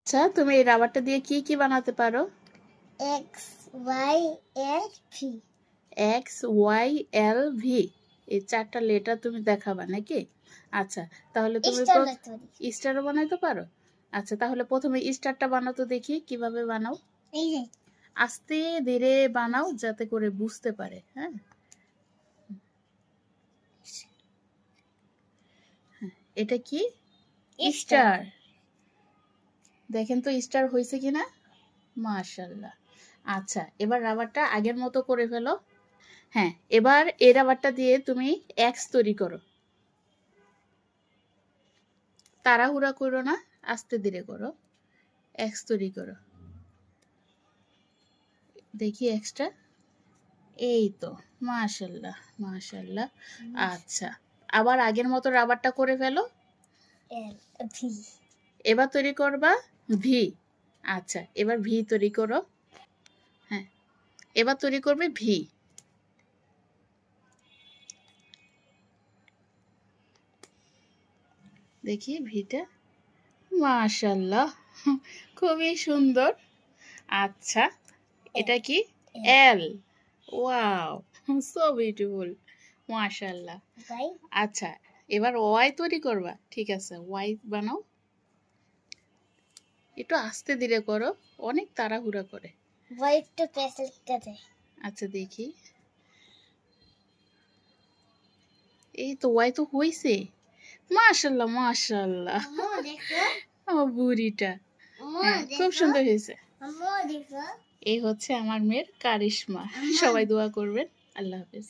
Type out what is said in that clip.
আচ্ছা, তুমি এই রাবারটা দিয়ে কি কি বানাতে পারো? X Y L V. X Y L V, এই 4টা লেটার তুমি দেখাবা নাকি? আচ্ছা, তাহলে তুমি স্টারও বানাইতে পারো। আচ্ছা, তাহলে প্রথমে স্টারটা বানাতো দেখি কিভাবে বানাও। এই যে আস্তে ধীরে বানাও যাতে করে বুঝতে পারে। হ্যাঁ, এটা কি? স্টার। দেখেন তো স্টার হয়েছে কিনা। মাশাআল্লাহ। আচ্ছা, এবার রাবারটা আগের মতো করে ফেলো। হ্যাঁ, এবার এই রাবারটা দিয়ে তুমি এক্স তৈরি করো। তাড়াহুড়া করো না, আস্তে ধীরে করো। এক্স তৈরি করো। দেখি এক্সটা। এই তো, মাশাআল্লাহ মাশাআল্লাহ। আচ্ছা, আবার আগের মতো রাবারটা করে ফেলো। L V. এবার তৈরি করবা ভি। আচ্ছা, এবার ভি তৈরি করো। হ্যাঁ, এবার তৈরি করবে ভি। দেখি ভিটা। মাশাআল্লাহ, খুবই সুন্দর। আচ্ছা, এটা কি? এল। Wow, so beautiful. মাশাআল্লাহ। আচ্ছা, এবার ওয়াই তৈরি করবা। ঠিক আছে, ওয়াই বানাও। একটু আস্তে ধীরে করো, অনেক তাড়াহুড়া করে। ওয়াই একটু পেন্সিল লিখতে। আচ্ছা, দেখি। এই তো ওয়াই তো হইছে। মাশাআল্লাহ মাশাআল্লাহ। দেখো আমার বুড়িটা। হ্যাঁ, খুব সুন্দর হয়েছে। দেখো এই হচ্ছে আমার মেয়ের কারিশমা। সবাই দোয়া করবেন। আল্লাহ হাফেজ।